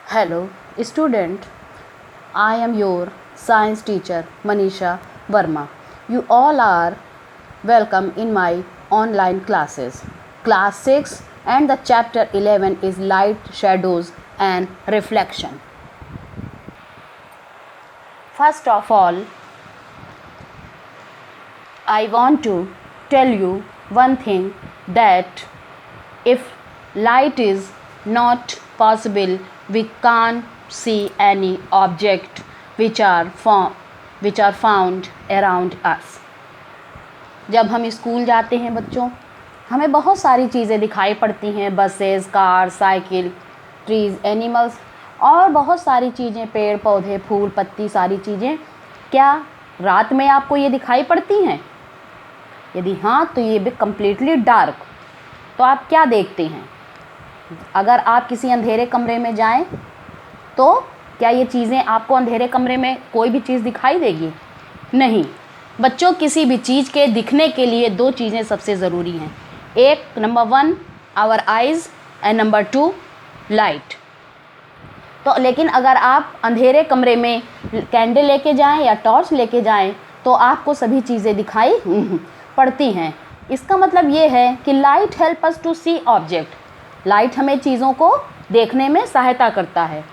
Hello, student. I am your science teacher Manisha Verma. You all are welcome in my online classes. Class 6 and the chapter 11 is light, shadows and reflection. First of all, I want to tell you one thing that if light is not possible, we can't see any object which are found around us. जब हम school जाते हैं बच्चों, हमें बहुत सारी चीज़ें दिखाई पड़ती हैं, buses, car, cycle, trees, animals और बहुत सारी चीज़ें, पेड़ पौधे, फूल पत्ती, सारी चीज़ें। क्या रात में आपको ये दिखाई पड़ती हैं? यदि हाँ, तो ये भी कम्प्लीटली डार्क। तो आप क्या देखते हैं? अगर आप किसी अंधेरे कमरे में जाएं, तो क्या ये चीज़ें आपको अंधेरे कमरे में कोई भी चीज़ दिखाई देगी? नहीं। बच्चों, किसी भी चीज़ के दिखने के लिए दो चीज़ें सबसे ज़रूरी हैं। एक, number 1 our eyes and number 2 light. तो लेकिन अगर आप अंधेरे कमरे में कैंडल लेके जाएं या टॉर्च लेके जाएं, तो आपको सभी चीज़ें दिखाई पड़ती हैं। इसका मतलब ये है कि light help us to see object. Light हमें चीज़ों को देखने में सहायता करता है।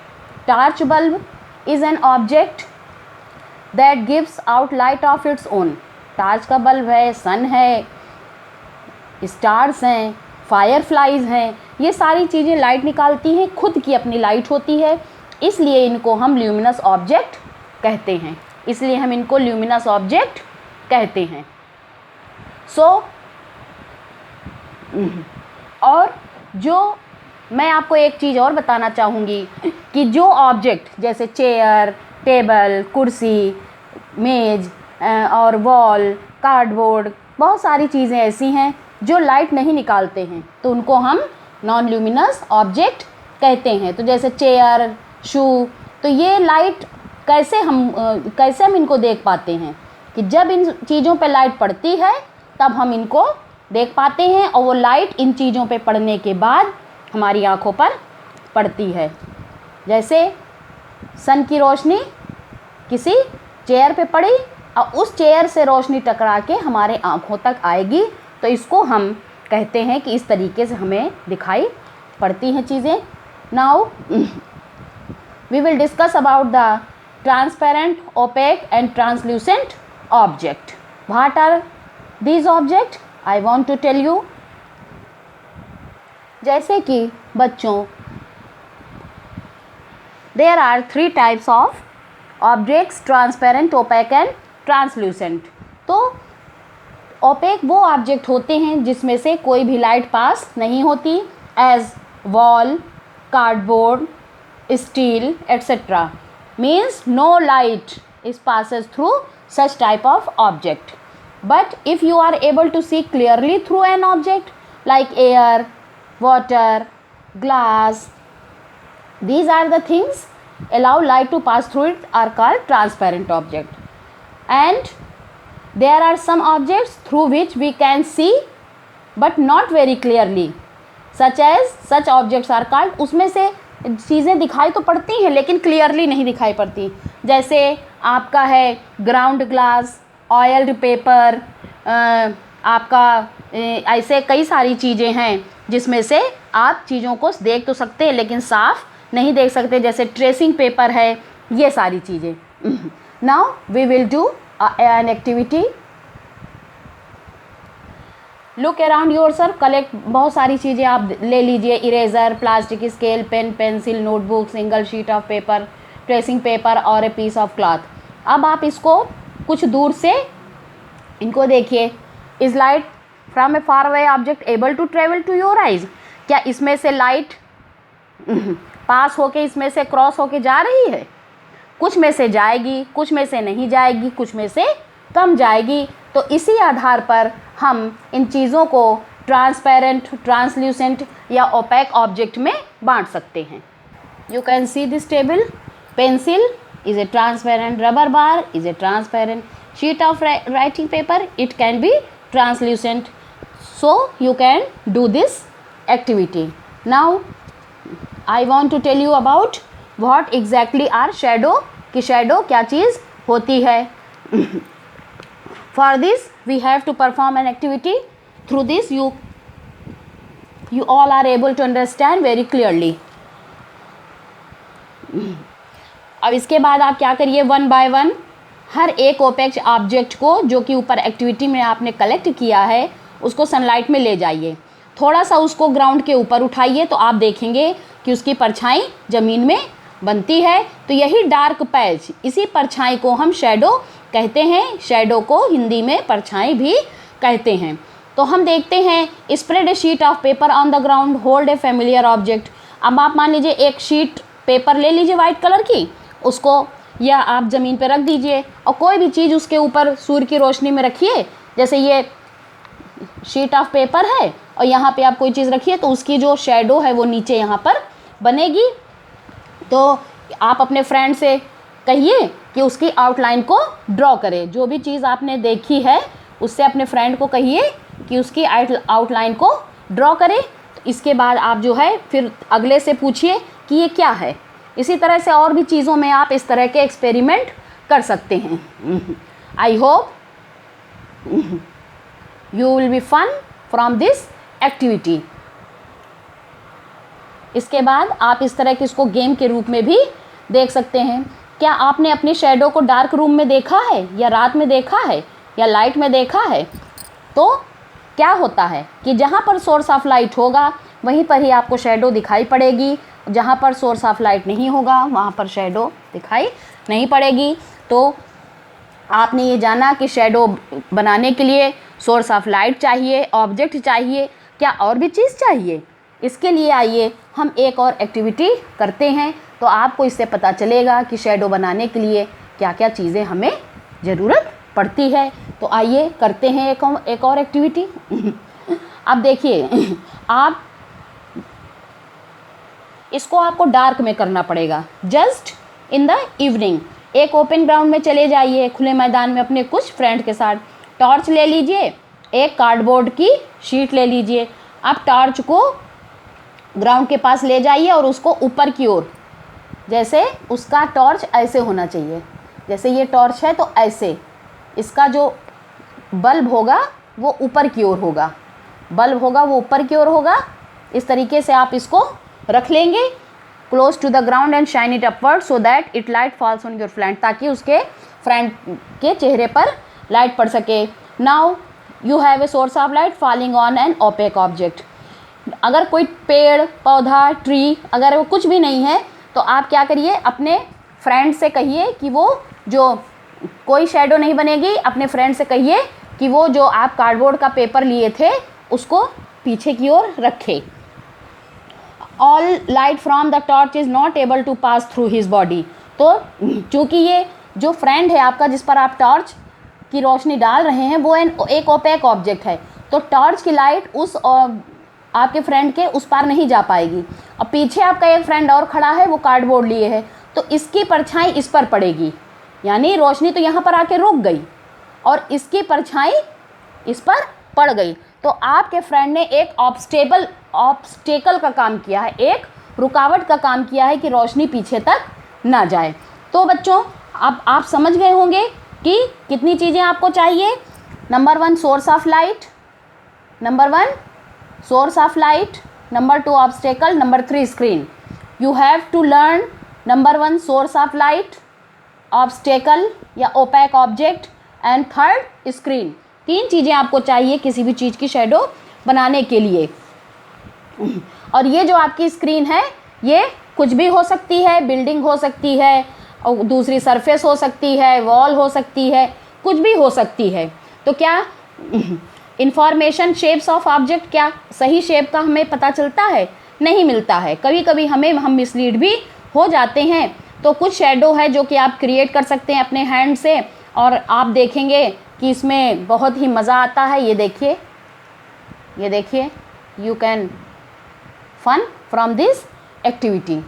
Torch bulb is an object that gives out light of its own. Torch का बल्ब है, सन है, स्टार्स हैं, फायरफ्लाइज हैं, ये सारी चीज़ें लाइट निकालती हैं, खुद की अपनी लाइट होती है। इसलिए इनको हम ल्यूमिनस ऑब्जेक्ट कहते हैं। और जो मैं आपको एक चीज़ और बताना चाहूँगी कि जो ऑब्जेक्ट जैसे चेयर, टेबल, कुर्सी, मेज़ और वॉल, कार्डबोर्ड, बहुत सारी चीज़ें ऐसी हैं जो लाइट नहीं निकालते हैं, तो उनको हम नॉन ल्यूमिनस ऑब्जेक्ट कहते हैं। तो जैसे चेयर, शू, तो ये लाइट कैसे हम इनको देख पाते हैं कि जब इन चीज़ों पे लाइट पड़ती है तब हम इनको देख पाते हैं, और वो लाइट इन चीज़ों पे पड़ने के बाद हमारी आँखों पर पड़ती है। जैसे सन की रोशनी किसी चेयर पे पड़ी और उस चेयर से रोशनी टकरा के हमारे आँखों तक आएगी, तो इसको हम कहते हैं कि इस तरीके से हमें दिखाई पड़ती हैं चीज़ें। Now we will discuss about the transparent, opaque and translucent object. What are these object? I want to tell you. जैसे कि बच्चों, there are 3 types of objects, transparent, opaque and translucent. तो ओपेक वो ऑब्जेक्ट होते हैं जिसमें से कोई भी लाइट पास नहीं होती, as wall, cardboard, steel etcetera. Means no light is passes through such type of object. But if you are able to see clearly through an object like air, water, glass, these are the things allow light to pass through it, are called transparent object. And there are some objects through which we can see but not very clearly, such objects are called, उसमें से चीज़ें दिखाई तो पड़ती हैं लेकिन clearly नहीं दिखाई पड़ती। जैसे आपका है ग्राउंड ग्लास, ऑयल्ड पेपर, आपका ऐसे कई सारी चीज़ें हैं जिसमें से आप चीज़ों को देख तो सकते हैं लेकिन साफ नहीं देख सकते, जैसे ट्रेसिंग पेपर है, ये सारी चीज़ें। Now we will do an activity. Look around yourself, collect बहुत सारी चीज़ें आप ले लीजिए, eraser, plastic scale, pen, pencil, notebook, single sheet of paper, tracing paper और ए पीस ऑफ क्लॉथ। अब आप इसको कुछ दूर से इनको देखिए। Is light from a far away object able to travel to your eyes? क्या इसमें से लाइट पास होके इसमें से क्रॉस होके जा रही है? कुछ में से जाएगी, कुछ में से नहीं जाएगी, कुछ में से कम जाएगी। तो इसी आधार पर हम इन चीज़ों को ट्रांसपेरेंट, ट्रांसल्यूसेंट या ओपेक ऑब्जेक्ट में बांट सकते हैं। You can see this table. Pencil is a transparent, rubber bar is a transparent, sheet of writing paper, it can be translucent. So you can do this activity. Now I want to tell you about what exactly are shadow, कि shadow क्या चीज़ होती है। For this we have to perform an activity, through this you all are able to understand very clearly. अब इसके बाद आप क्या करिए, वन बाय वन हर एक ओपेक ऑब्जेक्ट को जो कि ऊपर एक्टिविटी में आपने कलेक्ट किया है उसको सनलाइट में ले जाइए। थोड़ा सा उसको ग्राउंड के ऊपर उठाइए तो आप देखेंगे कि उसकी परछाई ज़मीन में बनती है। तो यही डार्क पैच, इसी परछाई को हम शैडो कहते हैं। शैडो को हिंदी में परछाई भी कहते हैं। तो हम देखते हैं, spread A sheet of paper on the ground, hold a familiar object. अब आप मान लीजिए एक शीट पेपर ले लीजिए वाइट कलर की, उसको या आप ज़मीन पे रख दीजिए और कोई भी चीज़ उसके ऊपर सूर्य की रोशनी में रखिए। जैसे ये शीट ऑफ पेपर है और यहाँ पे आप कोई चीज़ रखिए तो उसकी जो शैडो है वो नीचे यहाँ पर बनेगी। तो आप अपने फ्रेंड से कहिए कि उसकी आउटलाइन को ड्रॉ करे। जो भी चीज़ आपने देखी है उससे अपने फ्रेंड को कहिए कि उसकी आउटलाइन को ड्रॉ करे। तो इसके बाद आप जो है फिर अगले से पूछिए कि ये क्या है। इसी तरह से और भी चीज़ों में आप इस तरह के एक्सपेरिमेंट कर सकते हैं। I hope you will be fun from this activity. इसके बाद आप इस तरह के इसको गेम के रूप में भी देख सकते हैं। क्या आपने अपनी शैडो को डार्क रूम में देखा है या रात में देखा है या लाइट में देखा है? तो क्या होता है कि जहाँ पर सोर्स ऑफ लाइट होगा वहीं पर ही आपको शैडो दिखाई पड़ेगी, जहाँ पर सोर्स ऑफ लाइट नहीं होगा वहाँ पर शैडो दिखाई नहीं पड़ेगी। तो आपने ये जाना कि शैडो बनाने के लिए सोर्स ऑफ लाइट चाहिए, ऑब्जेक्ट चाहिए, क्या और भी चीज़ चाहिए? इसके लिए आइए हम एक और एक्टिविटी करते हैं तो आपको इससे पता चलेगा कि शैडो बनाने के लिए क्या क्या चीज़ें हमें ज़रूरत पड़ती है। तो आइए करते हैं एक और एक्टिविटी। अब देखिए, आप इसको आपको डार्क में करना पड़ेगा। जस्ट इन द इवनिंग एक ओपन ग्राउंड में चले जाइए, खुले मैदान में अपने कुछ फ्रेंड के साथ। टॉर्च ले लीजिए, एक कार्डबोर्ड की शीट ले लीजिए। आप टॉर्च को ग्राउंड के पास ले जाइए और उसको ऊपर की ओर, जैसे उसका टॉर्च ऐसे होना चाहिए, जैसे ये टॉर्च है तो ऐसे इसका जो बल्ब होगा वो ऊपर की ओर होगा, बल्ब होगा वो ऊपर की ओर होगा। इस तरीके से आप इसको रख लेंगे close to the ground and shine it upward so that it light falls on your friend, ताकि उसके फ्रेंड के चेहरे पर लाइट पड़ सके। Now you have a source of light falling on an opaque object. अगर कोई पेड़ पौधा ट्री अगर वो कुछ भी नहीं है तो आप क्या करिए, अपने फ्रेंड से कहिए कि वो जो कोई शैडो नहीं बनेगी, अपने फ्रेंड से कहिए कि वो जो आप कार्डबोर्ड का पेपर लिए थे उसको पीछे की ओर रखे। All light from the torch is not able to pass through his body. तो चूँकि ये जो फ्रेंड है आपका जिस पर आप टॉर्च की रोशनी डाल रहे हैं वो एक ओपेक ऑब्जेक्ट है, तो टॉर्च की लाइट उस आपके फ्रेंड के उस पार नहीं जा पाएगी। और पीछे आपका एक फ्रेंड और खड़ा है, वो कार्डबोर्ड लिए है, तो इसकी परछाई इस पर पड़ेगी, यानी रोशनी तो यहाँ पर आके रुक गई और इसकी परछाई इस पर पड़ गई। तो आपके फ्रेंड ने एक ऑब्स्टेकल का काम किया है, एक रुकावट का काम किया है कि रोशनी पीछे तक ना जाए। तो बच्चों अब आप समझ गए होंगे कि कितनी चीज़ें आपको चाहिए। Number 1 source of light, number 1 source of light, number 2 obstacle, number 3 screen. You have to learn number 1 source of light, obstacle या opaque object and third screen। 3 चीज़ें आपको चाहिए किसी भी चीज़ की शैडो बनाने के लिए। और ये जो आपकी स्क्रीन है ये कुछ भी हो सकती है, बिल्डिंग हो सकती है और दूसरी सरफेस हो सकती है, वॉल हो सकती है, कुछ भी हो सकती है। तो क्या इंफॉर्मेशन शेप्स ऑफ ऑब्जेक्ट, क्या सही शेप का हमें पता चलता है? नहीं मिलता है। कभी कभी हम मिसलीड भी हो जाते हैं। तो कुछ शैडो है जो कि आप क्रिएट कर सकते हैं अपने हैंड से और आप देखेंगे कि इसमें बहुत ही मज़ा आता है। ये देखिए, you can fun from this activity.